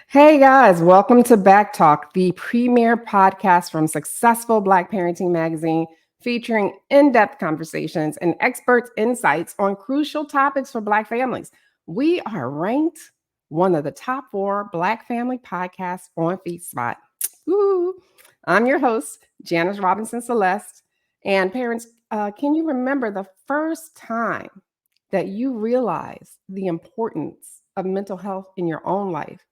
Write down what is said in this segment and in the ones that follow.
Hey guys, welcome to BACKtalk, the premier podcast from Successful Black Parenting Magazine, featuring in depth conversations and expert insights on crucial topics for Black families. We are ranked one of the top 4 Black family podcasts on FeedSpot. Woo! I'm your host, Janice Robinson-Celeste. And parents, can you remember the first time that you realized the importance of mental health in your own life?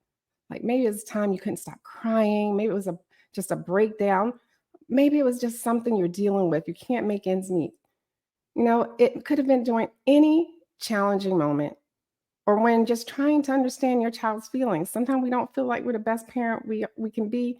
Like maybe it's time you couldn't stop crying. Maybe it was just a breakdown. Maybe it was just something you're dealing with. You can't make ends meet. It could have been during any challenging moment or when just trying to understand your child's feelings. Sometimes we don't feel like we're the best parent we can be,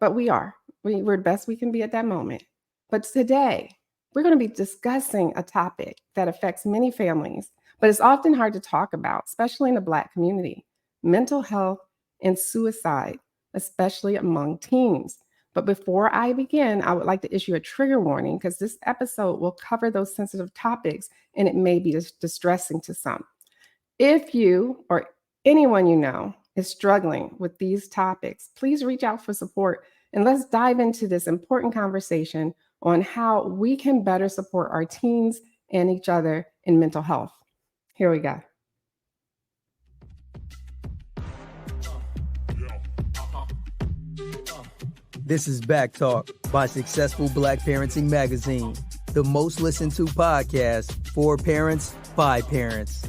but we are. We're the best we can be at that moment. But today, we're going to be discussing a topic that affects many families, but it's often hard to talk about, especially in the Black community: mental health and suicide, especially among teens. But before I begin, I would like to issue a trigger warning because this episode will cover those sensitive topics and it may be distressing to some. If you or anyone you know is struggling with these topics, please reach out for support and let's dive into this important conversation on how we can better support our teens and each other in mental health. Here we go. This is BACKtalk by Successful Black Parenting Magazine, the most listened to podcast for parents by parents.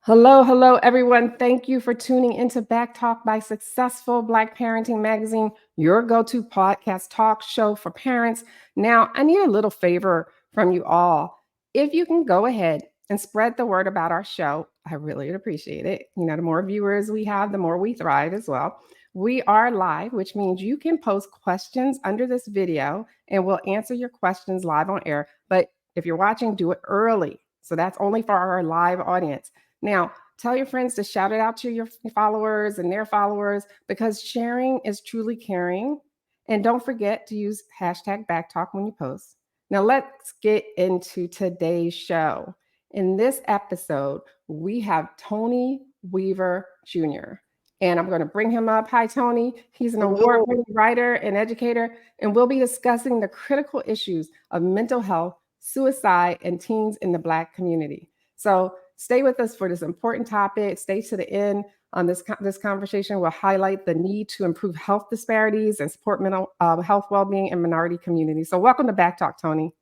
Hello, everyone. Thank you for tuning into BACKtalk by Successful Black Parenting Magazine, your go-to podcast talk show for parents. Now, I need a little favor from you all. If you can go ahead and spread the word about our show, I really would appreciate it. The more viewers we have, the more we thrive as well. We are live, which means you can post questions under this video and we'll answer your questions live on air. But if you're watching, do it early. So that's only for our live audience. Now, tell your friends to shout it out to your followers and their followers because sharing is truly caring. And don't forget to use hashtag BACKtalk when you post. Now, let's get into today's show. In this episode, we have Tony Weaver Jr., and I'm going to bring him up. Hi, Tony. He's an award-winning writer and educator, and we'll be discussing the critical issues of mental health, suicide, and teens in the Black community. So stay with us for this important topic. Stay to the end. On this conversation will highlight the need to improve health disparities and support mental health well-being in minority communities. So welcome to BACKtalk, Tony.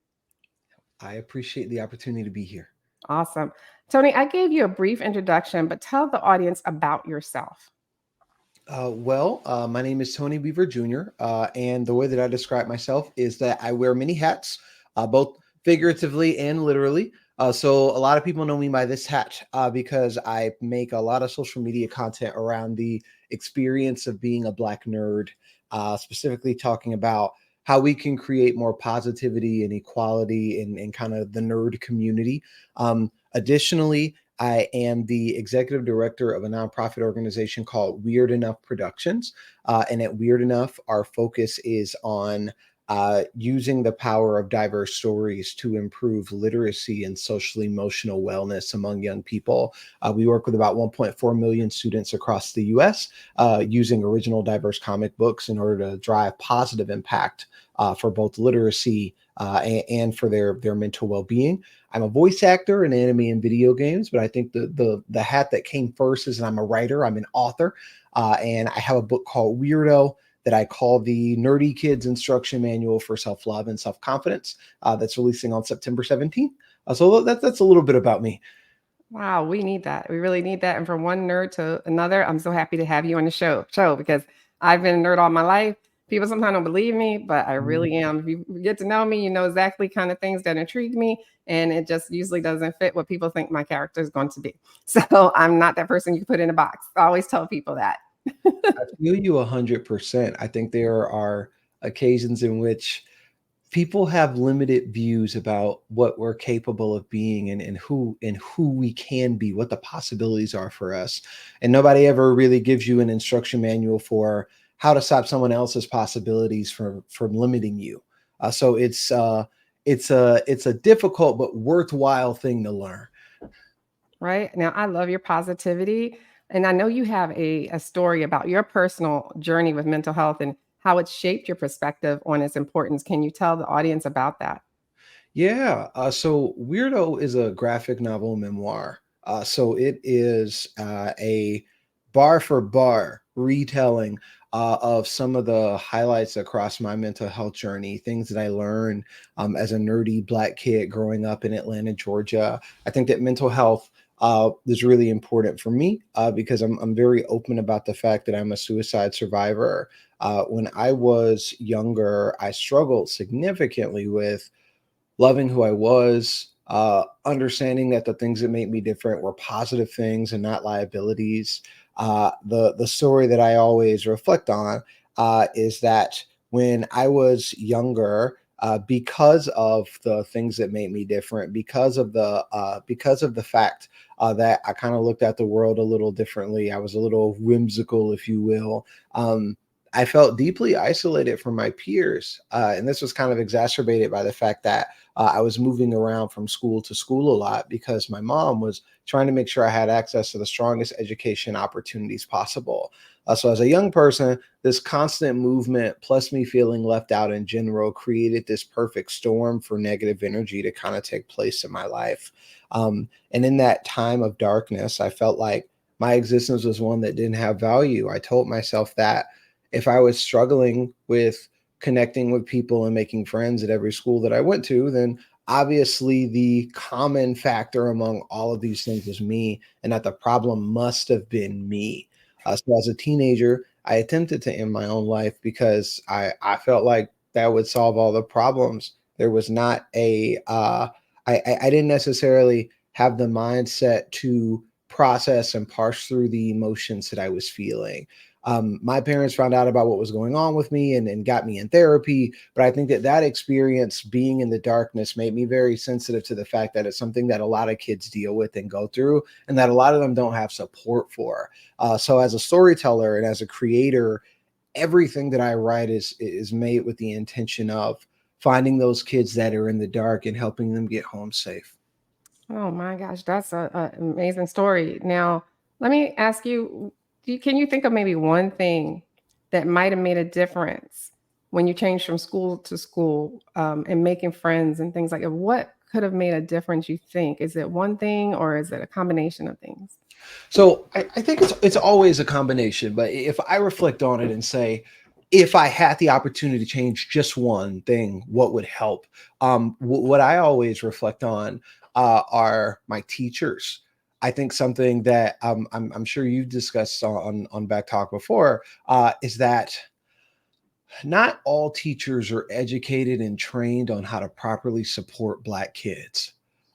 I appreciate the opportunity to be here. Awesome. Tony, I gave you a brief introduction, but tell the audience about yourself. My name is Tony Weaver Jr., and the way that I describe myself is that I wear many hats, both figuratively and literally. So a lot of people know me by this hat because I make a lot of social media content around the experience of being a Black nerd, specifically talking about how we can create more positivity and equality in kind of the nerd community. Additionally, I am the executive director of a nonprofit organization called Weird Enough Productions. And at Weird Enough, our focus is on using the power of diverse stories to improve literacy and social emotional wellness among young people. We work with about 1.4 million students across the US using original diverse comic books in order to drive positive impact for both literacy and for their mental well-being. I'm a voice actor in anime and video games, but I think the hat that came first is I'm a writer, I'm an author, and I have a book called Weirdo that I call the Nerdy Kids Instruction Manual for Self-Love and Self-Confidence that's releasing on September 17th. So that's a little bit about me. Wow, we need that. We really need that. And from one nerd to another, I'm so happy to have you on the show because I've been a nerd all my life. People sometimes don't believe me, but I really am. If you get to know me, you know exactly kind of things that intrigue me. And it just usually doesn't fit what people think my character is going to be. So I'm not that person you put in a box. I always tell people that. I feel you 100%. I think there are occasions in which people have limited views about what we're capable of being and who we can be, what the possibilities are for us. And nobody ever really gives you an instruction manual for how to stop someone else's possibilities from limiting you. So it's it's a difficult but worthwhile thing to learn. Right. Now, I love your positivity. And I know you have a story about your personal journey with mental health and how it shaped your perspective on its importance. Can you tell the audience about that? Yeah. So Weirdo is a graphic novel memoir. So it is a bar for bar retelling of some of the highlights across my mental health journey, things that I learned as a nerdy Black kid growing up in Atlanta, Georgia. I think that mental health is really important for me because I'm very open about the fact that I'm a suicide survivor. When I was younger, I struggled significantly with loving who I was, understanding that the things that made me different were positive things and not liabilities. The story that I always reflect on is that when I was younger, because of the things that made me different, because of the fact that I kind of looked at the world a little differently, I was a little whimsical, if you will. I felt deeply isolated from my peers, and this was kind of exacerbated by the fact that I was moving around from school to school a lot because my mom was trying to make sure I had access to the strongest education opportunities possible. So, as a young person, this constant movement, plus me feeling left out in general, created this perfect storm for negative energy to kind of take place in my life. And in that time of darkness, I felt like my existence was one that didn't have value. I told myself that if I was struggling with connecting with people and making friends at every school that I went to, then obviously the common factor among all of these things is me, and that the problem must have been me. So as a teenager, I attempted to end my own life because I felt like that would solve all the problems. There was not I didn't necessarily have the mindset to process and parse through the emotions that I was feeling. My parents found out about what was going on with me and got me in therapy. But I think that that experience being in the darkness made me very sensitive to the fact that it's something that a lot of kids deal with and go through, and that a lot of them don't have support for. So as a storyteller and as a creator, everything that I write is made with the intention of finding those kids that are in the dark and helping them get home safe. Oh my gosh, that's a amazing story. Now, let me ask you, can you think of maybe one thing that might have made a difference when you changed from school to school, and making friends and things like that? What could have made a difference, you think? Is it one thing or is it a combination of things? So I think it's always a combination, but if I reflect on it and say, if I had the opportunity to change just one thing, what would help? What I always reflect on are my teachers. I think something that I'm sure you've discussed on Back Talk before is that not all teachers are educated and trained on how to properly support Black kids.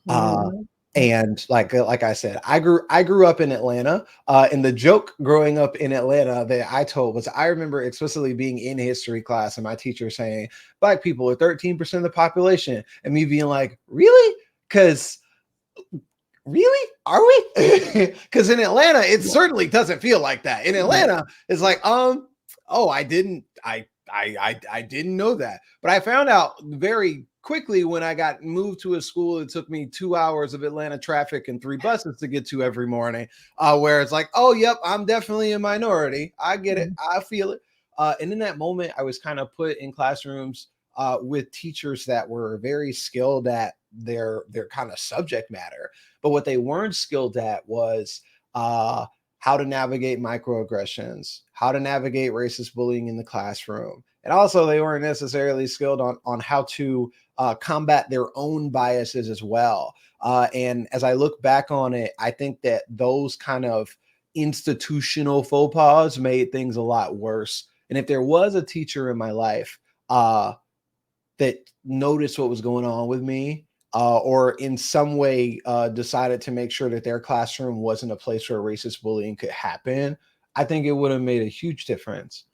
Uh, Mhm. and like I said, I grew up in Atlanta, and the joke growing up in Atlanta that I told was I remember explicitly being in history class and my teacher saying Black people are 13% of the population, and me being like, really? Because really, are we? Because in Atlanta, it Yeah. certainly doesn't feel like that. In Right. Atlanta, it's like, oh, I didn't know that. But I found out very quickly when I got moved to a school. It took me 2 hours of Atlanta traffic and 3 buses to get to every morning. Where it's like, oh, yep, I'm definitely a minority. I get it. Mhm. I feel it. And in that moment, I was kind of put in classrooms with teachers that were very skilled at their kind of subject matter, but what they weren't skilled at was uh, how to navigate microaggressions, how to navigate racist bullying in the classroom. And also, they weren't necessarily skilled on how to combat their own biases as well. And as I look back on it, I think that those kind of institutional faux pas made things a lot worse. And if there was a teacher in my life uh, that noticed what was going on with me, or in some way decided to make sure that their classroom wasn't a place where racist bullying could happen, I think it would have made a huge difference.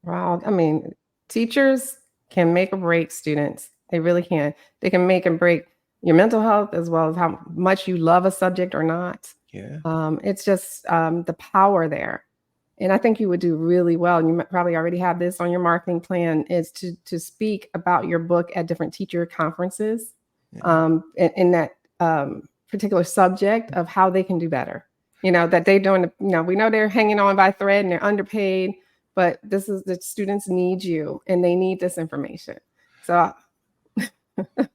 Wow. I mean, teachers can make or break students. They really can. They can make and break your mental health as well as how much you love a subject or not. Yeah. It's just the power there. And I think you would do really well. And you probably already have this on your marketing plan, is to speak about your book at different teacher conferences, in that particular subject of how they can do better. That they're doing, we know they're hanging on by a thread and they're underpaid, but the students need you and they need this information. So I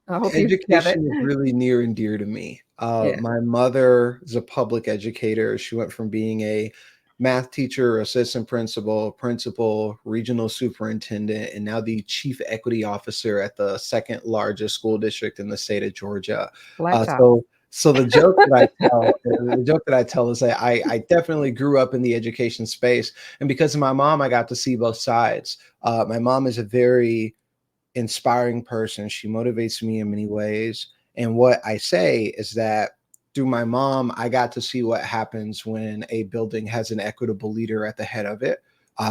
hope you get it. Education is really near and dear to me. Yeah. My mother is a public educator. She went from being a math teacher, assistant principal, regional superintendent, and now the chief equity officer at the second largest school district in the state of Georgia. Black child. So the joke that I tell is that I definitely grew up in the education space, and because of my mom, I got to see both sides. My mom is a very inspiring person. She motivates me in many ways. And what I say is that through my mom, I got to see what happens when a building has an equitable leader at the head of it,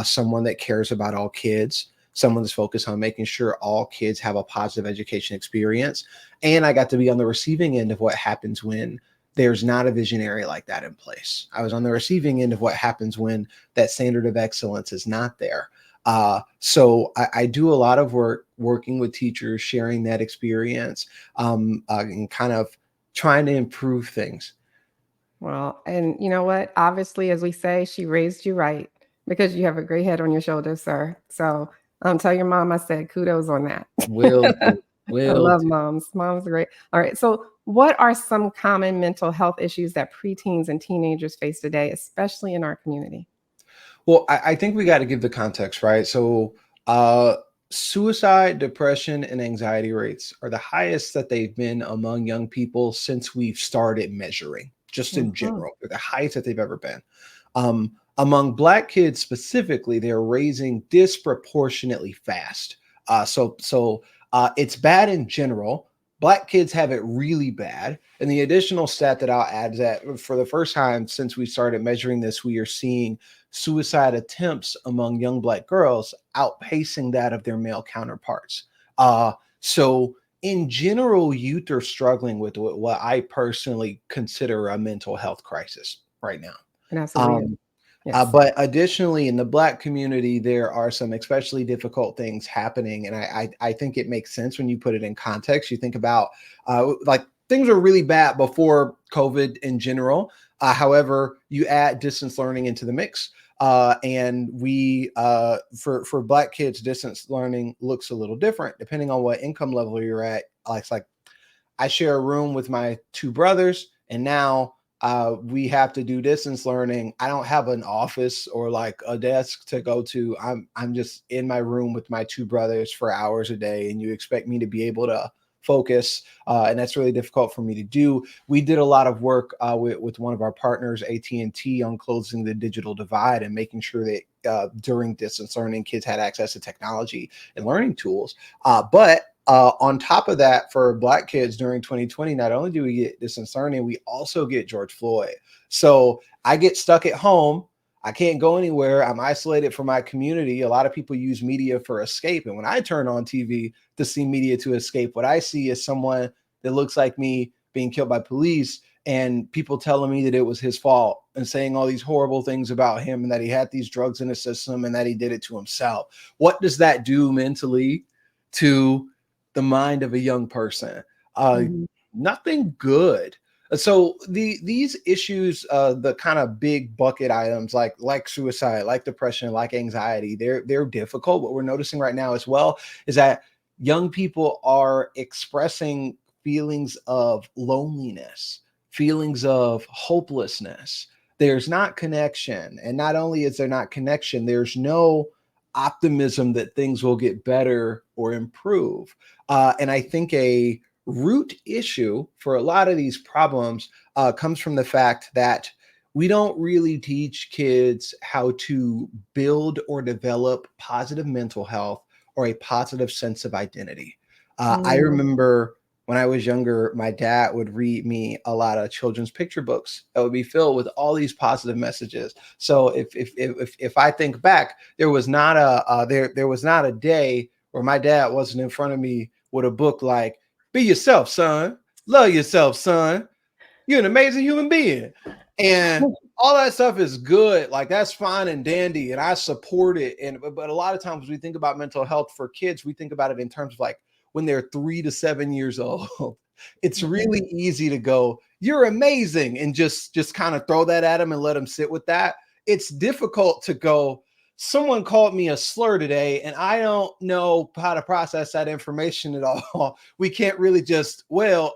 someone that cares about all kids, someone that's focused on making sure all kids have a positive education experience. And I got to be on the receiving end of what happens when there's not a visionary like that in place. I was on the receiving end of what happens when that standard of excellence is not there. So I do a lot of work working with teachers, sharing that experience, and kind of trying to improve things. Well, and you know what? Obviously, as we say, she raised you right, because you have a great head on your shoulders, sir. So tell your mom I said kudos on that. Will do. I love moms. Moms are great. All right. So what are some common mental health issues that preteens and teenagers face today, especially in our community? Well, I think we got to give the context, right? So suicide, depression, and anxiety rates are the highest that they've been among young people since we've started measuring, just in general. They're the highest that they've ever been. Among Black kids specifically, they're raising disproportionately fast. So it's bad in general. Black kids have it really bad. And the additional stat that I'll add is that for the first time since we started measuring this, we are seeing suicide attempts among young Black girls outpacing that of their male counterparts. So in general, youth are struggling with what I personally consider a mental health crisis right now. Absolutely. Yes. But additionally, in the Black community, there are some especially difficult things happening. And I think it makes sense when you put it in context. You think about like things were really bad before COVID in general. However, you add distance learning into the mix. And we, for Black kids, distance learning looks a little different depending on what income level you're at. It's like I share a room with my two brothers, and now we have to do distance learning. I don't have an office or like a desk to go to. I'm just in my room with my two brothers for hours a day, and you expect me to be able to focus, and that's really difficult for me to do. We did a lot of work with one of our partners, AT&T, on closing the digital divide and making sure that during distance learning, kids had access to technology and learning tools. But on top of that, for Black kids during 2020, not only do we get distance learning, we also get George Floyd. So I get stuck at home. I can't go anywhere. I'm isolated from my community. A lot of people use media for escape. And when I turn on TV to see media to escape, what I see is someone that looks like me being killed by police, and people telling me that it was his fault and saying all these horrible things about him and that he had these drugs in his system and that he did it to himself. What does that do mentally to the mind of a young person? Nothing good. So these issues, the kind of big bucket items like suicide, like depression, like anxiety, they're difficult. What we're noticing right now as well is that young people are expressing feelings of loneliness, feelings of hopelessness. There's not connection. And not only is there not connection, there's no optimism that things will get better or improve. And I think a root issue for a lot of these problems comes from the fact that we don't really teach kids how to build or develop positive mental health or a positive sense of identity. I remember when I was younger, my dad would read me a lot of children's picture books that would be filled with all these positive messages. So if I think back, there was not a day where my dad wasn't in front of me with a book like, "Be yourself, son. Love yourself, son. You're an amazing human being." And all that stuff is good. Like that's fine and dandy, and I support it. But a lot of times we think about mental health for kids, we think about it in terms of like when they're 3 to 7 years old. It's really easy to go, "You're amazing," and just kind of throw that at them and let them sit with that. It's difficult to go, "Someone called me a slur today, and I don't know how to process that information at all." We can't really just, "Well,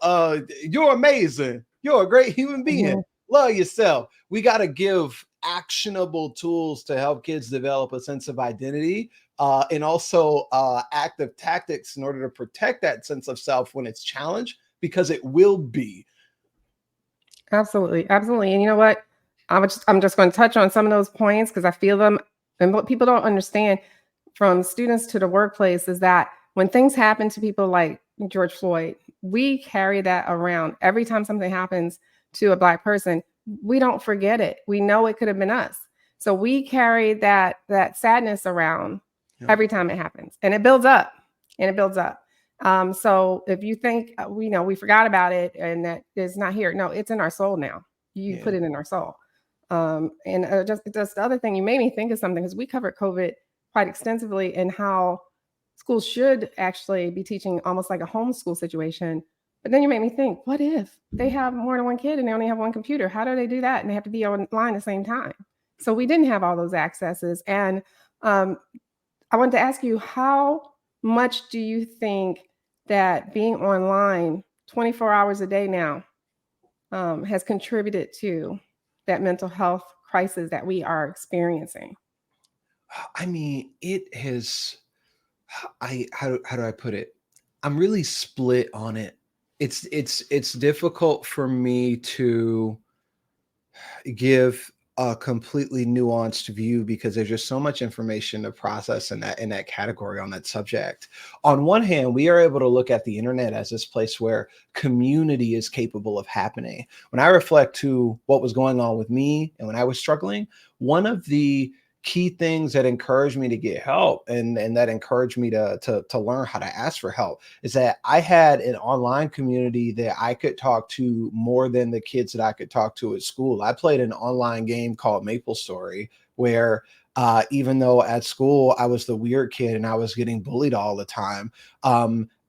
you're amazing. You're a great human being. Love yourself." We got to give actionable tools to help kids develop a sense of identity, and also active tactics in order to protect that sense of self when it's challenged, because it will be. Absolutely. Absolutely. And you know what? I'm just going to touch on some of those points because I feel them. And what people don't understand, from students to the workplace, is that when things happen to people like George Floyd, we carry that around. Every time something happens to a Black person, we don't forget it. We know it could have been us. So we carry that sadness around every time it happens, and it builds up and it builds up. So if you think we forgot about it and that it's not here, no, it's in our soul now. You put it in our soul. And just the other thing, you made me think of something, because we covered COVID quite extensively and how schools should actually be teaching almost like a homeschool situation. But then you made me think, what if they have more than one kid and they only have one computer? How do they do that? And they have to be online at the same time. So we didn't have all those accesses. And I wanted to ask you, how much do you think that being online 24 hours a day now has contributed to that mental health crisis that we are experiencing? I mean, it has, how do I put it? I'm really split on it. It's difficult for me to give a completely nuanced view because there's just so much information to process in that category on that subject. On one hand, we are able to look at the internet as this place where community is capable of happening. When I reflect to what was going on with me and when I was struggling, one of the key things that encouraged me to get help and that encouraged me to learn how to ask for help is that I had an online community that I could talk to more than the kids that I could talk to at school. I played an online game called MapleStory where even though at school I was the weird kid and I was getting bullied all the time,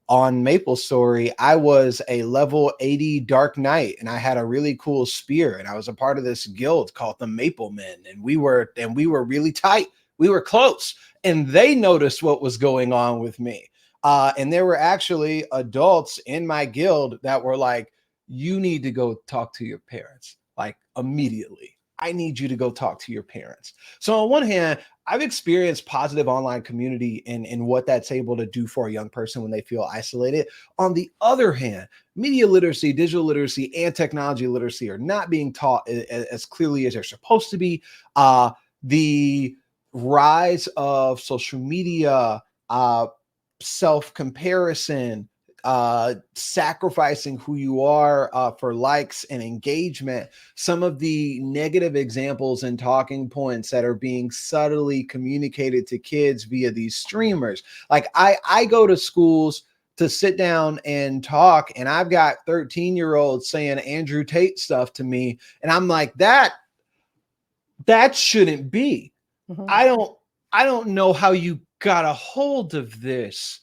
on MapleStory, I was a level 80 Dark Knight, and I had a really cool spear, and I was a part of this guild called the Maple Men, and we were really tight. We were close, and they noticed what was going on with me. And there were actually adults in my guild that were like, "You need to go talk to your parents, like immediately. I need you to go talk to your parents." So on one hand, I've experienced positive online community and what that's able to do for a young person when they feel isolated. On the other hand, media literacy, digital literacy, and technology literacy are not being taught as clearly as they're supposed to be. The rise of social media, self-comparison, sacrificing who you are for likes and engagement, some of the negative examples and talking points that are being subtly communicated to kids via these streamers. Like I go to schools to sit down and talk, and I've got 13-year-olds saying Andrew Tate stuff to me, and I'm like, that shouldn't be. Mhm. I don't know how you got a hold of this.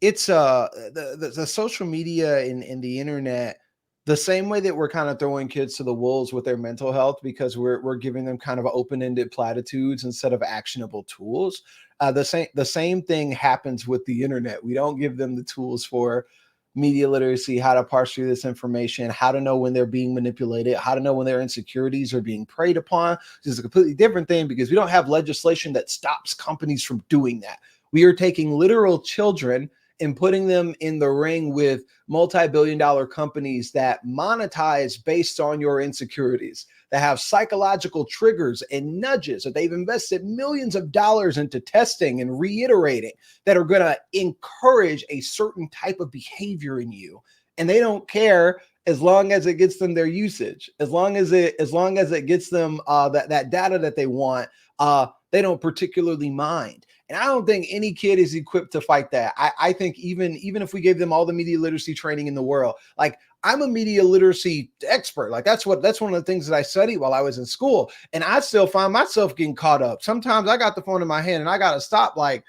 It's the social media and the internet, the same way that we're kind of throwing kids to the wolves with their mental health because we're giving them kind of open-ended platitudes instead of actionable tools. The same thing happens with the internet. We don't give them the tools for media literacy, how to parse through this information, how to know when they're being manipulated, how to know when their insecurities are being preyed upon. This is a completely different thing because we don't have legislation that stops companies from doing that. We are taking literal children and putting them in the ring with multi-billion-dollar companies that monetize based on your insecurities, that have psychological triggers and nudges that they've invested millions of dollars into testing and reiterating that are going to encourage a certain type of behavior in you. And they don't care as long as it gets them their usage, as long as it gets them that data that they want, they don't particularly mind. And I don't think any kid is equipped to fight that. I think even if we gave them all the media literacy training in the world, like I'm a media literacy expert. Like that's one of the things that I studied while I was in school. And I still find myself getting caught up. Sometimes I got the phone in my hand and I got to stop. Like,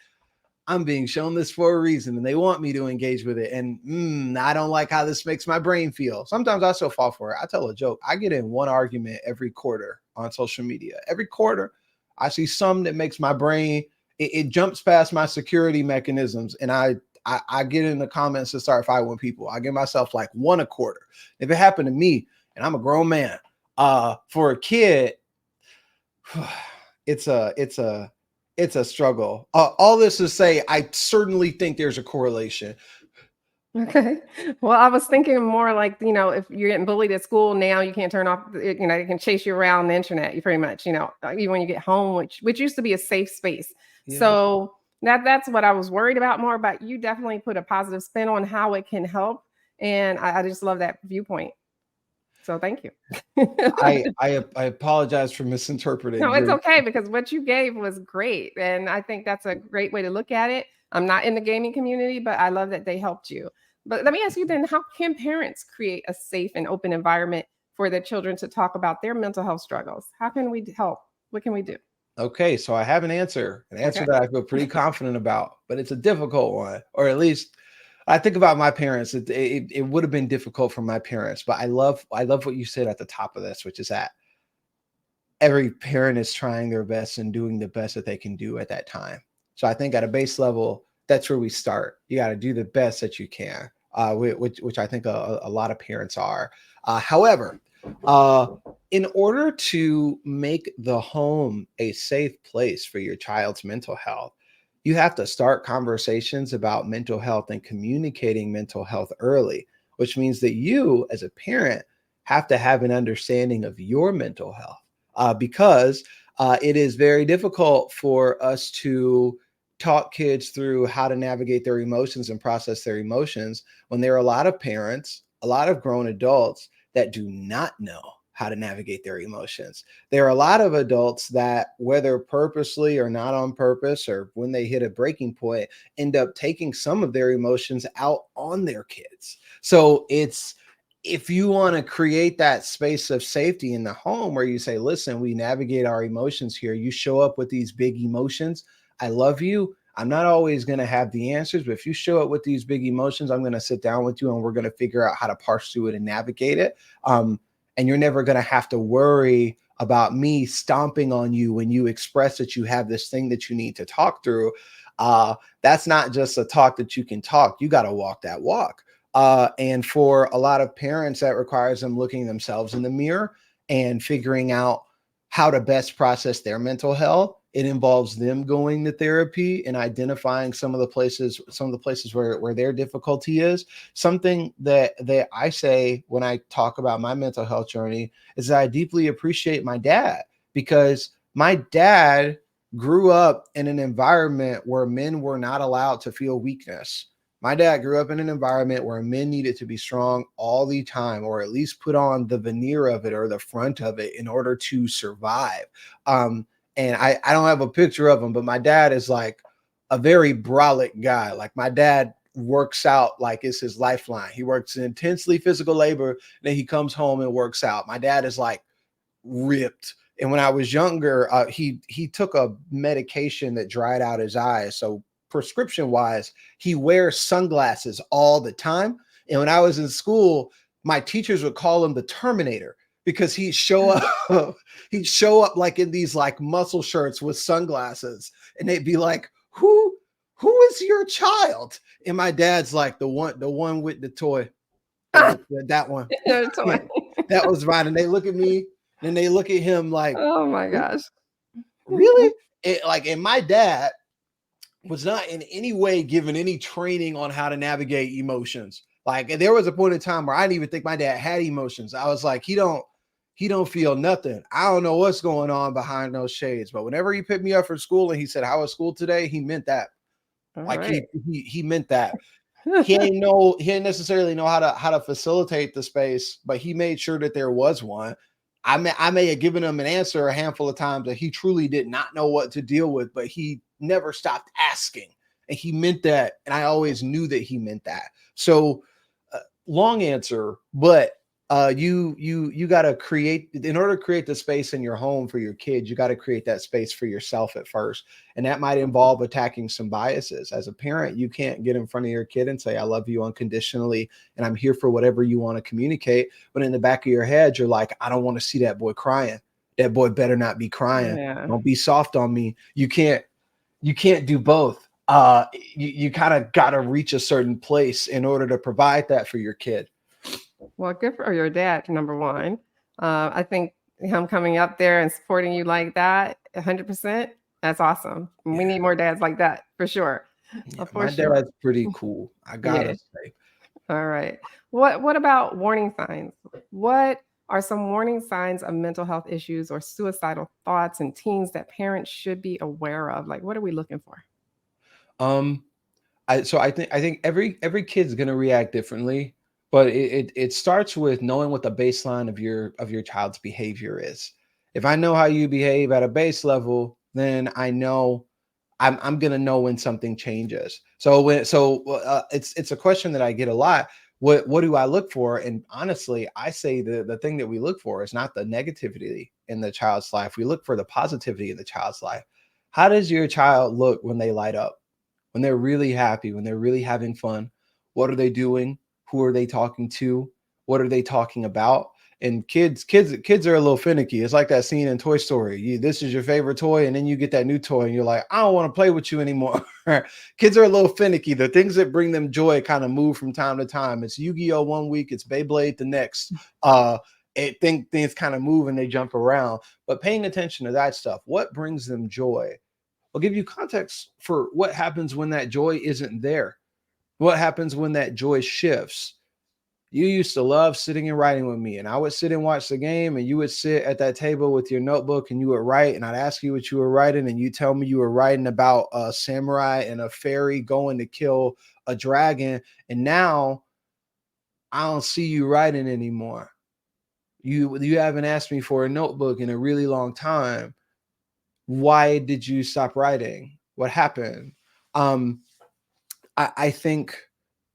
I'm being shown this for a reason and they want me to engage with it. And I don't like how this makes my brain feel. Sometimes I still fall for it. I tell a joke. I get in one argument every quarter on social media. Every quarter, I see some that makes my brain, it jumps past my security mechanisms. And I get in the comments to start fighting with people. I give myself like one a quarter. If it happened to me, and I'm a grown man, for a kid, it's a struggle. All this to say, I certainly think there's a correlation. Okay. Well, I was thinking more like, if you're getting bullied at school now, you can't turn off, they can chase you around the internet. You pretty much, even when you get home, which used to be a safe space. Yeah. So that's what I was worried about more, but you definitely put a positive spin on how it can help. And I just love that viewpoint. So thank you. I apologize for misinterpreting. No, it's okay, because what you gave was great. And I think that's a great way to look at it. I'm not in the gaming community, but I love that they helped you. But let me ask you then, how can parents create a safe and open environment for their children to talk about their mental health struggles? How can we help? What can we do? Okay, so I have an answer that I feel pretty confident about, but it's a difficult one, or at least I think about my parents. It would have been difficult for my parents, but I love what you said at the top of this, which is that every parent is trying their best and doing the best that they can do at that time. So I think at a base level, that's where we start. You got to do the best that you can, which I think a lot of parents are. However, in order to make the home a safe place for your child's mental health, you have to start conversations about mental health and communicating mental health early, which means that you as a parent have to have an understanding of your mental health, because it is very difficult for us to talk kids through how to navigate their emotions and process their emotions when there are a lot of parents, a lot of grown adults that do not know how to navigate their emotions. There are a lot of adults that, whether purposely or not on purpose, or when they hit a breaking point, end up taking some of their emotions out on their kids. So if you want to create that space of safety in the home where you say, listen, we navigate our emotions here. You show up with these big emotions. I love you. I'm not always going to have the answers, but if you show up with these big emotions, I'm going to sit down with you and we're going to figure out how to parse through it and navigate it. And you're never going to have to worry about me stomping on you when you express that you have this thing that you need to talk through. That's not just a talk that you can talk. You got to walk that walk. And for a lot of parents, that requires them looking themselves in the mirror and figuring out how to best process their mental health. It involves them going to therapy and identifying some of the places where their difficulty is. Something that I say when I talk about my mental health journey is that I deeply appreciate my dad, because my dad grew up in an environment where men were not allowed to feel weakness. My dad grew up in an environment where men needed to be strong all the time, or at least put on the veneer of it or the front of it in order to survive. And I don't have a picture of him, but my dad is like a very brolic guy. Like my dad works out like it's his lifeline. He works in intensely physical labor, and then he comes home and works out. My dad is like ripped. And when I was younger, he took a medication that dried out his eyes. So prescription wise, he wears sunglasses all the time. And when I was in school, my teachers would call him the Terminator, because he'd show up like in these like muscle shirts with sunglasses, and they'd be like, who is your child? And my dad's like, the one with the toy. That one. That was mine. And they look at me and they look at him like, oh my gosh. Really? And my dad was not in any way given any training on how to navigate emotions. Like there was a point in time where I didn't even think my dad had emotions. I was like, he don't feel nothing. I don't know what's going on behind those shades. But whenever he picked me up for school and he said, how was school today? He meant that. He meant that. He didn't necessarily know how to facilitate the space, but he made sure that there was one. I may have given him an answer a handful of times that he truly did not know what to deal with, but he never stopped asking. And he meant that. And I always knew that he meant that. So long answer, but you got to create, in order to create the space in your home for your kids, you got to create that space for yourself at first. And that might involve attacking some biases. As a parent, you can't get in front of your kid and say, I love you unconditionally, and I'm here for whatever you want to communicate. But in the back of your head, you're like, I don't want to see that boy crying. That boy better not be crying. Yeah. Don't be soft on me. You can't do both. You kind of got to reach a certain place in order to provide that for your kid. Well, good for your dad, number one. I think him coming up there and supporting you like that, 100%, that's awesome. We need more dads like that, for sure. Yeah, For my sure. dad's pretty cool, I gotta Yeah. say. All right. What about warning signs? What are some warning signs of mental health issues or suicidal thoughts in teens that parents should be aware of? Like, what are we looking for? I think every kid's gonna react differently, but it starts with knowing what the baseline of your child's behavior is. If I know how you behave at a base level, then I know I'm gonna know when something changes. It's a question that I get a lot. What do I look for? And honestly, I say the thing that we look for is not the negativity in the child's life. We look for the positivity in the child's life. How does your child look when they light up? When they're really happy, when they're really having fun? What are they doing? Who are they talking to? What are they talking about? And kids are a little finicky. It's like that scene in Toy Story. This is your favorite toy, and then you get that new toy, and you're like, I don't want to play with you anymore. Kids are a little finicky. The things that bring them joy kind of move from time to time. It's Yu-Gi-Oh! One week, it's Beyblade the next. Things kind of move and they jump around. But paying attention to that stuff, what brings them joy? I'll give you context for what happens when that joy isn't there. What happens when that joy shifts? You used to love sitting and writing with me, and I would sit and watch the game, and you would sit at that table with your notebook and you would write, and I'd ask you what you were writing, and you tell me you were writing about a samurai and a fairy going to kill a dragon. And now I don't see you writing anymore. You haven't asked me for a notebook in a really long time. Why did you stop writing? What happened? I think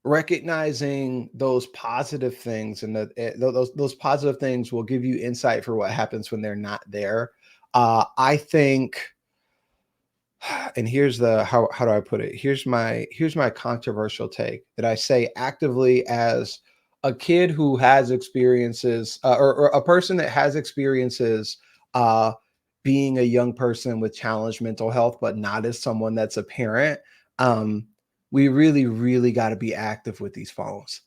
recognizing those positive things and those positive things will give you insight for what happens when they're not there. I think, and here's the how do I put it? Here's my controversial take that I say actively as a kid who has experiences, or a person that has experiences being a young person with challenged mental health, but not as someone that's a parent. We really, really got to be active with these phones.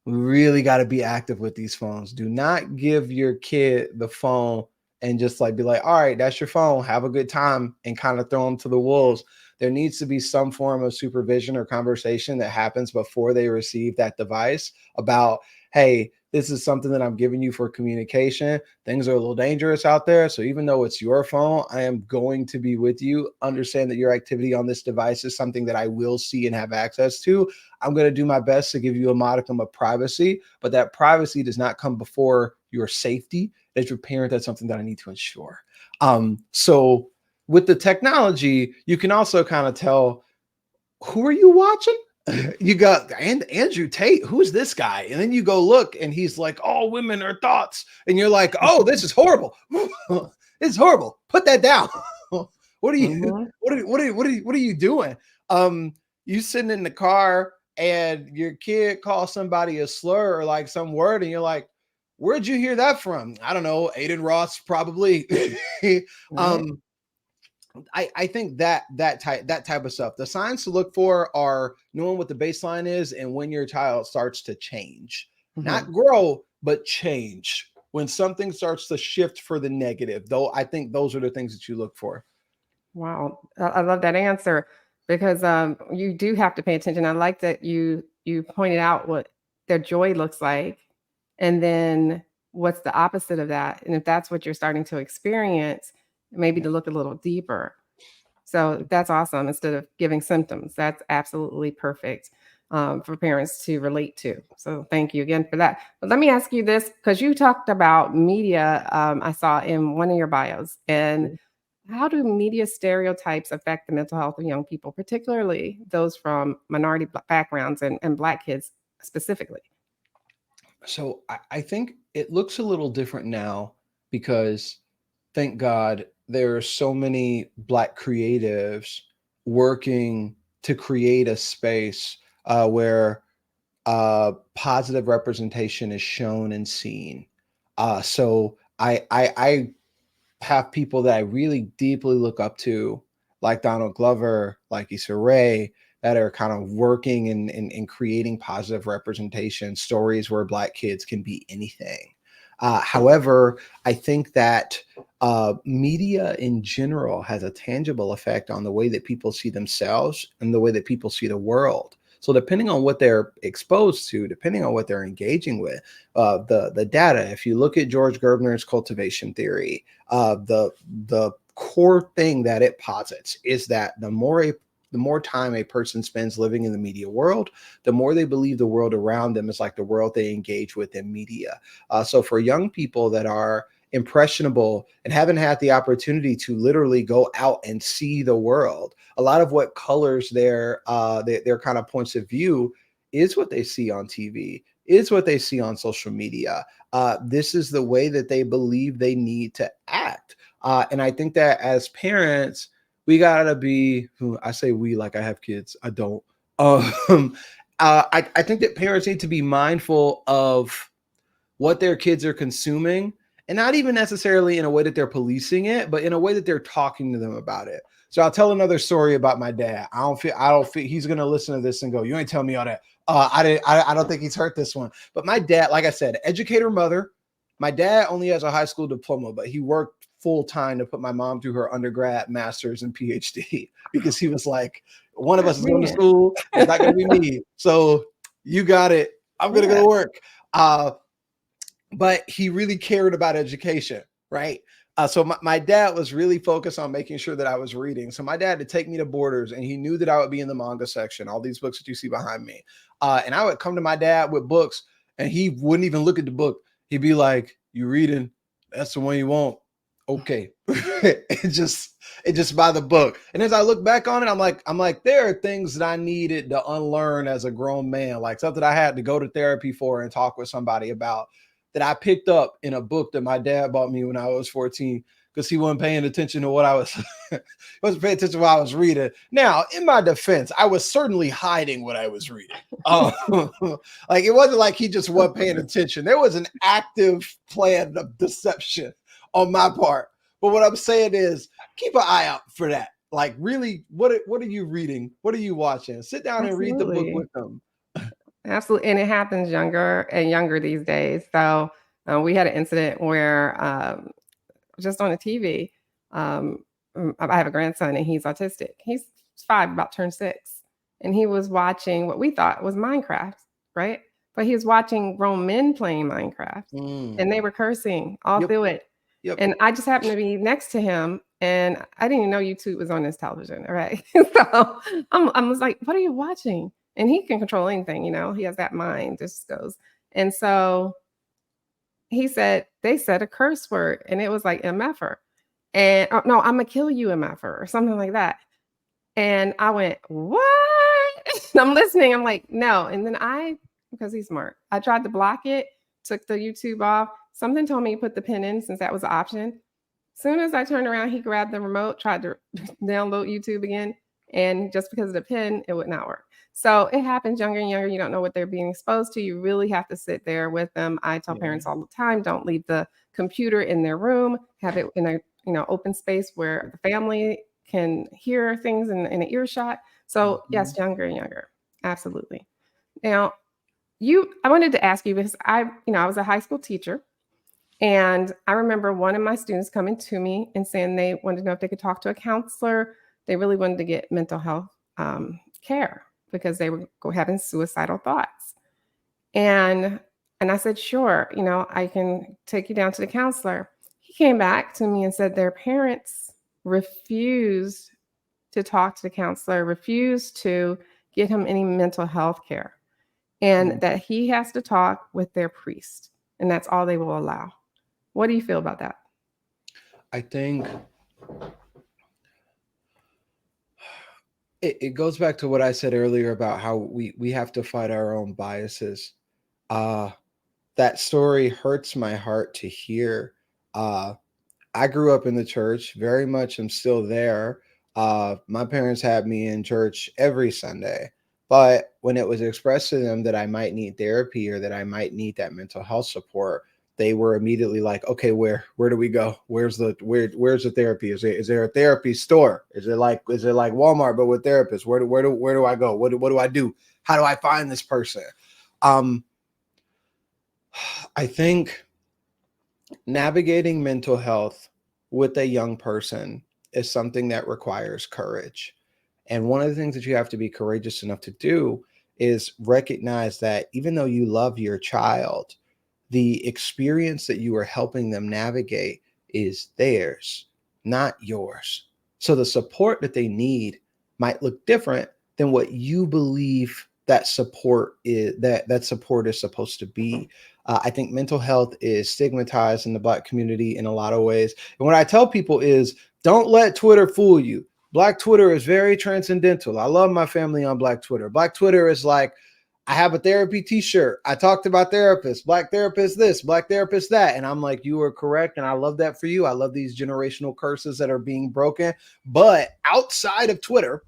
We really got to be active with these phones. Do not give your kid the phone and just like be like, all right, that's your phone. Have a good time, and kind of throw them to the wolves. There needs to be some form of supervision or conversation that happens before they receive that device about, hey, this is something that I'm giving you for communication. Things are a little dangerous out there. So even though it's your phone, I am going to be with you. Understand that your activity on this device is something that I will see and have access to. I'm going to do my best to give you a modicum of privacy, but that privacy does not come before your safety. As your parent, that's something that I need to ensure. So with the technology, you can also kind of tell, who are you watching? You got Andrew Tate. Who's this guy? And then you go look, and he's like, all women are thoughts. And you're like, oh, this is horrible. It's horrible. Put that down. What are you, what are you doing? You sitting in the car and your kid calls somebody a slur or like some word, and you're like, where'd you hear that from? I don't know. Aiden Ross, probably. I think that type of stuff. The signs to look for are knowing what the baseline is and when your child starts to change, not grow, but change. When something starts to shift for the negative, though, I think those are the things that you look for. Wow, I love that answer, because you do have to pay attention. I like that you pointed out what their joy looks like, and then what's the opposite of that. And if that's what you're starting to experience, maybe to look a little deeper. So that's awesome. Instead of giving symptoms, that's absolutely perfect for parents to relate to. So thank you again for that. But let me ask you this, because you talked about media, I saw in one of your bios, and how do media stereotypes affect the mental health of young people, particularly those from minority backgrounds and Black kids specifically? So I think it looks a little different now because thank God there are so many Black creatives working to create a space where positive representation is shown and seen. So I have people that I really deeply look up to, like Donald Glover, like Issa Rae, that are kind of working in creating positive representation, stories where Black kids can be anything. However, I think that media in general has a tangible effect on the way that people see themselves and the way that people see the world. So depending on what they're exposed to, depending on what they're engaging with, the data, if you look at George Gerbner's cultivation theory, the core thing that it posits is that the more time a person spends living in the media world, the more they believe the world around them is like the world they engage with in media. So for young people that are impressionable and haven't had the opportunity to literally go out and see the world, a lot of what colors their kind of points of view is what they see on TV, is what they see on social media. This is the way that they believe they need to act. And I think that as parents, we gotta be, I say we like I have kids, I don't. I think that parents need to be mindful of what their kids are consuming, and not even necessarily in a way that they're policing it, but in a way that they're talking to them about it. So I'll tell another story about my dad. I don't feel he's gonna listen to this and go, "You ain't tell me all that." I don't think he's heard this one. But my dad, like I said, educator mother. My dad only has a high school diploma, but he worked full time to put my mom through her undergrad, master's, and PhD because he was like, one of us is going to school. It's not going to be me. So you got it. I'm going to go to work. But he really cared about education, right? So my dad was really focused on making sure that I was reading. So my dad had to take me to Borders, and he knew that I would be in the manga section, all these books that you see behind me. And I would come to my dad with books, and he wouldn't even look at the book. He'd be like, "You reading? That's the one you want." Okay. it just by the book. And as I look back on it, I'm like, there are things that I needed to unlearn as a grown man, like something I had to go to therapy for and talk with somebody about, that I picked up in a book that my dad bought me when I was 14, because he wasn't paying attention to what I was wasn't paying attention to what I was reading. Now, in my defense, I was certainly hiding what I was reading. Like it wasn't like he just wasn't paying attention. There was an active plan of deception on my part. But what I'm saying is keep an eye out for that. Like really, what are you reading? What are you watching? Sit down and read the book with them. Absolutely. And it happens younger and younger these days. So we had an incident where just on the TV, I have a grandson and he's autistic. He's 5, about turned 6. And he was watching what we thought was Minecraft, right? But he was watching grown men playing Minecraft and they were cursing all through it. Yep. And I just happened to be next to him and I didn't even know YouTube was on his television. All right. So I was like, what are you watching? And he can control anything, he has that mind, just goes. And so he said, they said a curse word and it was like MFer. And no, I'm gonna kill you, MFer, or something like that. And I went, what? And I'm listening. I'm like, no. And then because he's smart, I tried to block it, took the YouTube off. Something told me to put the pin in since that was an option. Soon as I turned around, he grabbed the remote, tried to download YouTube again. And just because of the pin, it would not work. So it happens younger and younger. You don't know what they're being exposed to. You really have to sit there with them. I tell parents all the time, don't leave the computer in their room. Have it in a open space where the family can hear things in an earshot. So yes, younger and younger. Absolutely. Now, I wanted to ask you because I was a high school teacher. And I remember one of my students coming to me and saying they wanted to know if they could talk to a counselor. They really wanted to get mental health care because they were having suicidal thoughts. And I said, sure, I can take you down to the counselor. He came back to me and said their parents refused to talk to the counselor, refused to get him any mental health care, and that he has to talk with their priest, and that's all they will allow. What do you feel about that? I think it goes back to what I said earlier about how we have to fight our own biases. Uh, that story hurts my heart to hear. Uh, I grew up in the church, very much am still there. My parents had me in church every Sunday. But when it was expressed to them that I might need therapy or that I might need that mental health support, they were immediately like, okay, where do we go? Where's the therapy? Is there a therapy store? Is it like Walmart but with therapists? Where do I go? What do I do? How do I find this person? Um, I think navigating mental health with a young person is something that requires courage. And one of the things that you have to be courageous enough to do is recognize that even though you love your child, the experience that you are helping them navigate is theirs, not yours. So the support that they need might look different than what you believe that support is supposed to be. I think mental health is stigmatized in the Black community in a lot of ways. And what I tell people is don't let Twitter fool you. Black Twitter is very transcendental. I love my family on Black Twitter. Black Twitter is like, I have a therapy t-shirt. I talked about therapists, Black therapist this, Black therapist that. And I'm like, you are correct. And I love that for you. I love these generational curses that are being broken. But outside of Twitter,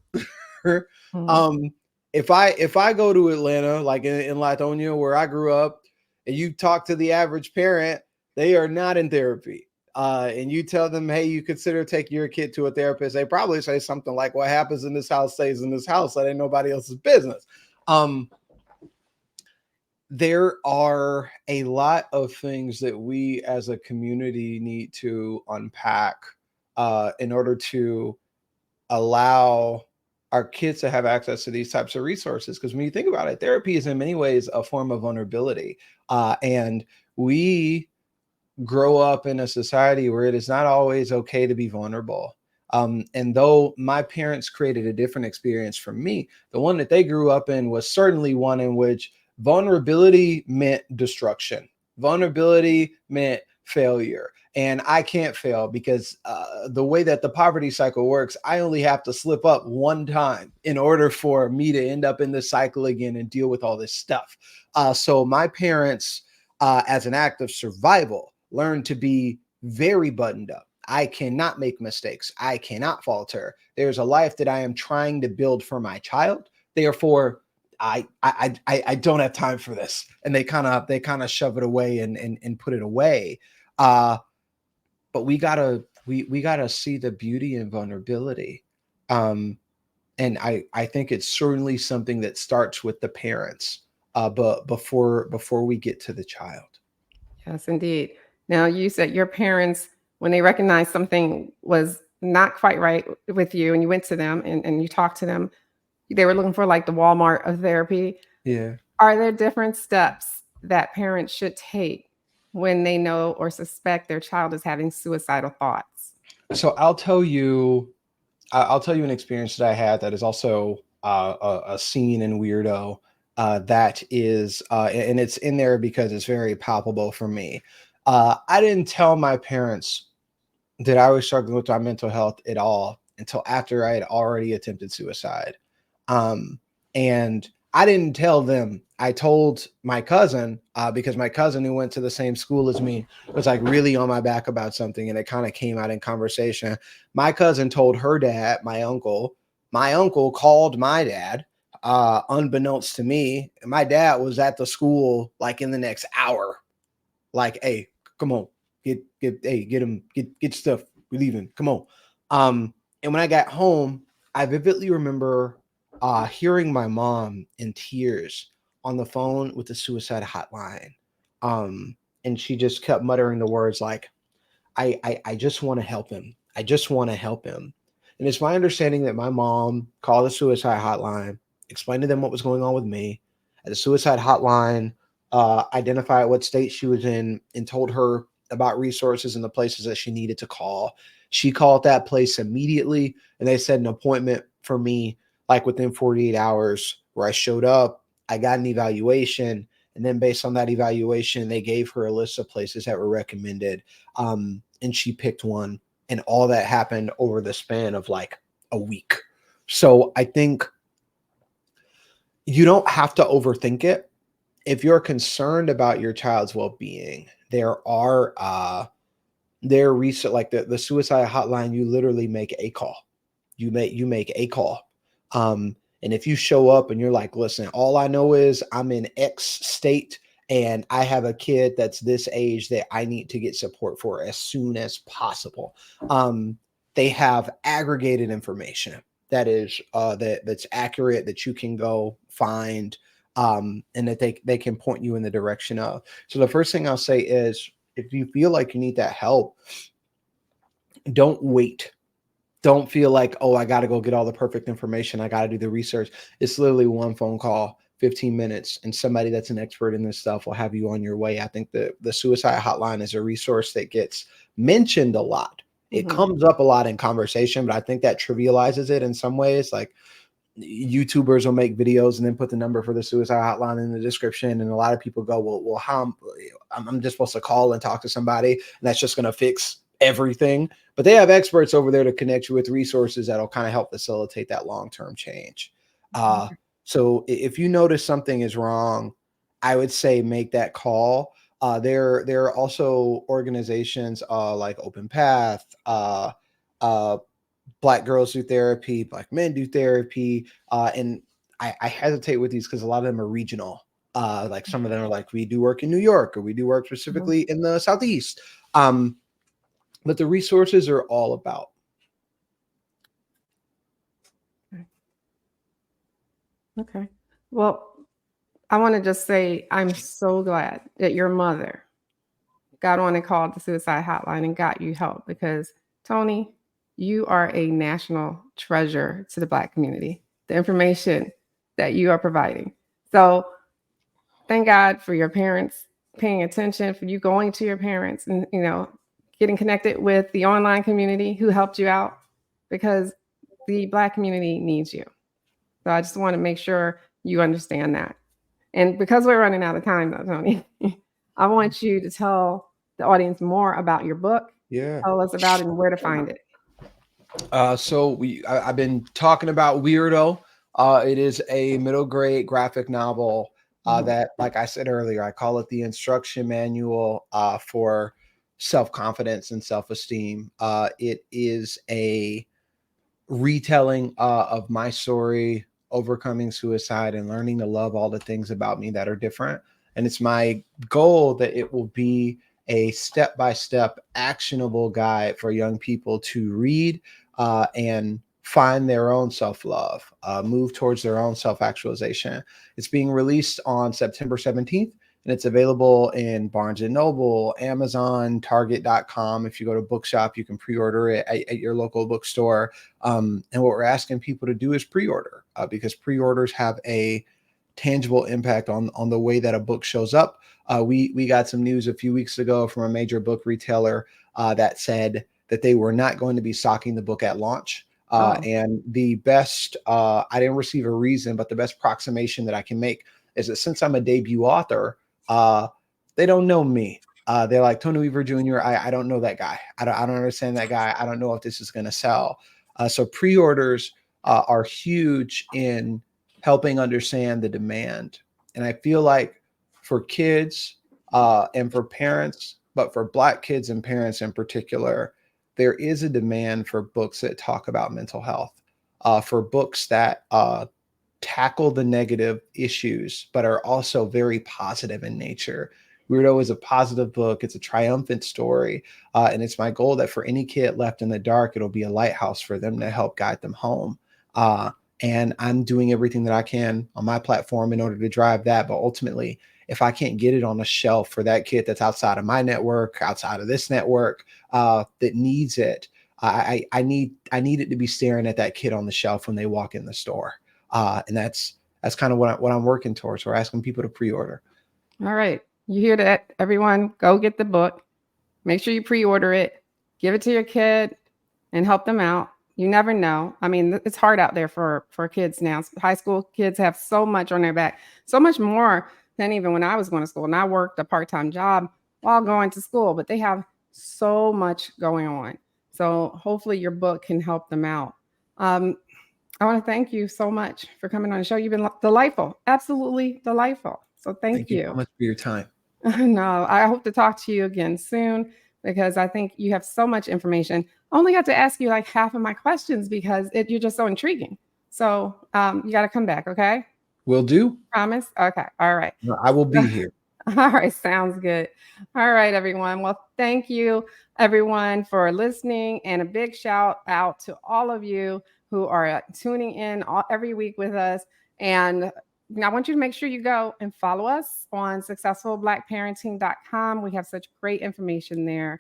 um, if I go to Atlanta, like in Latonia, where I grew up, and you talk to the average parent, they are not in therapy. And you tell them, hey, you consider taking your kid to a therapist, they probably say something like, what happens in this house stays in this house. That ain't nobody else's business. There are a lot of things that we as a community need to unpack in order to allow our kids to have access to these types of resources. Because when you think about it, therapy is in many ways a form of vulnerability. And we grow up in a society where it is not always okay to be vulnerable. And though my parents created a different experience from me, the one that they grew up in was certainly one in which vulnerability meant destruction. Vulnerability meant failure. And I can't fail because the way that the poverty cycle works, I only have to slip up one time in order for me to end up in this cycle again and deal with all this stuff. So my parents, as an act of survival, learned to be very buttoned up. I cannot make mistakes. I cannot falter. There's a life that I am trying to build for my child. Therefore, I don't have time for this. And they kind of shove it away and put it away. But we gotta see the beauty in vulnerability. And I think it's certainly something that starts with the parents, but before we get to the child. Yes, indeed. Now, you said your parents, when they recognized something was not quite right with you and you went to them and you talked to them, they were looking for like the Walmart of therapy. Yeah. Are there different steps that parents should take when they know or suspect their child is having suicidal thoughts? So I'll tell you an experience that I had that is also a scene and weirdo that is, and it's in there because it's very palpable for me. I didn't tell my parents that I was struggling with my mental health at all until after I had already attempted suicide. And I didn't tell them. I told my cousin because my cousin, who went to the same school as me, was like really on my back about something, and it kind of came out in conversation. My cousin told her dad, my uncle. My uncle called my dad, unbeknownst to me. And my dad was at the school like in the next hour. Like, hey, come on, get him, get stuff. We're leaving. Come on. And when I got home, I vividly remember hearing my mom in tears on the phone with the suicide hotline. And she just kept muttering the words like, I just want to help him. I just want to help him. And it's my understanding that my mom called the suicide hotline, explained to them what was going on with me. At the suicide hotline, identified what state she was in and told her about resources and the places that she needed to call. She called that place immediately, and they set an appointment for me like within 48 hours, where I showed up. I got an evaluation, and then based on that evaluation, they gave her a list of places that were recommended, and she picked one. And all that happened over the span of like a week. So I think you don't have to overthink it. If you're concerned about your child's well-being, there research, like the suicide hotline, you literally make a call. You make a call. And if you show up and you're like, listen, all I know is I'm in X state and I have a kid that's this age that I need to get support for as soon as possible. They have aggregated information that is that's accurate, that you can go find, and that they can point you in the direction of. So the first thing I'll say is, if you feel like you need that help, don't wait. Don't feel like, oh, I got to go get all the perfect information. I got to do the research. It's literally one phone call, 15 minutes, and somebody that's an expert in this stuff will have you on your way. I think the suicide hotline is a resource that gets mentioned a lot. It comes up a lot in conversation, but I think that trivializes it in some ways. Like, YouTubers will make videos and then put the number for the suicide hotline in the description. And a lot of people go, well, how I'm just supposed to call and talk to somebody, and that's just going to fix everything. But they have experts over there to connect you with resources that'll kind of help facilitate that long-term change. So if you notice something is wrong, I would say make that call. There are also organizations like Open Path, Black girls do therapy, Black men do therapy. And I hesitate with these because a lot of them are regional. Like some of them are like, we do work in New York, or we do work specifically in the Southeast. But the resources are all about. Okay. Well, I want to just say I'm so glad that your mother got on and called the suicide hotline and got you help, because Tony, you are a national treasure to the Black community, the information that you are providing. So thank God for your parents paying attention, for you going to your parents and, getting connected with the online community who helped you out, because the Black community needs you. So I just want to make sure you understand that. And because we're running out of time, though, Tony, I want you to tell the audience more about your book. Yeah. Tell us about it and where to find it. I've been talking about Weirdo. It is a middle grade graphic novel that, like I said earlier, I call it the instruction manual for self-confidence and self-esteem. It is a retelling of my story, overcoming suicide and learning to love all the things about me that are different. And it's my goal that it will be a step-by-step actionable guide for young people to read and find their own self-love, move towards their own self-actualization. It's being released on September 17th. And it's available in Barnes & Noble, Amazon, Target.com. If you go to Bookshop, you can pre-order it at your local bookstore. And what we're asking people to do is pre-order, because pre-orders have a tangible impact on the way that a book shows up. We got some news a few weeks ago from a major book retailer that said that they were not going to be stocking the book at launch. And the best, I didn't receive a reason, but the best approximation that I can make is that since I'm a debut author, they don't know me. They're like, Tony Weaver Jr., I don't know that guy. I don't understand that guy. I don't know if this is going to sell. So pre-orders are huge in helping understand the demand. And I feel like for kids and for parents, but for Black kids and parents in particular, there is a demand for books that talk about mental health, for books that tackle the negative issues, but are also very positive in nature. Weirdo is a positive book. It's a triumphant story. And it's my goal that for any kid left in the dark, it'll be a lighthouse for them to help guide them home. And I'm doing everything that I can on my platform in order to drive that. But ultimately, if I can't get it on a shelf for that kid that's outside of my network, outside of this network, that needs it, I need it to be staring at that kid on the shelf when they walk in the store. And that's kind of what I'm working towards. We're asking people to pre-order. All right. You hear that, everyone? Go get the book. Make sure you pre-order it. Give it to your kid and help them out. You never know. I mean, it's hard out there for kids now. High school kids have so much on their back, so much more than even when I was going to school. And I worked a part-time job while going to school, but they have so much going on. So hopefully your book can help them out. I want to thank you so much for coming on the show. You've been delightful, absolutely delightful. So thank you you. so much for your time. No, I hope to talk to you again soon because I think you have so much information. I only got to ask you like half of my questions because you're just so intriguing. So you got to come back, okay? Will do. Promise? Okay. All right. I will be here. All right. Sounds good. All right, everyone. Well, thank you, everyone, for listening. And a big shout out to all of you who are tuning in every week with us. And I want you to make sure you go and follow us on successfulblackparenting.com. We have such great information there.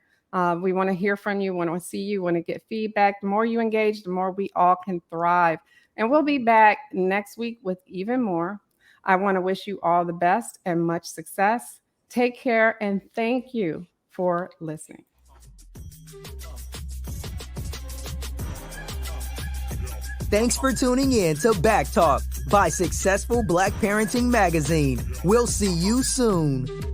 We want to hear from you, want to see you, want to get feedback. The more you engage, the more we all can thrive. And we'll be back next week with even more. I want to wish you all the best and much success. Take care and thank you for listening. Thanks for tuning in to BACKtalk by Successful Black Parenting Magazine. We'll see you soon.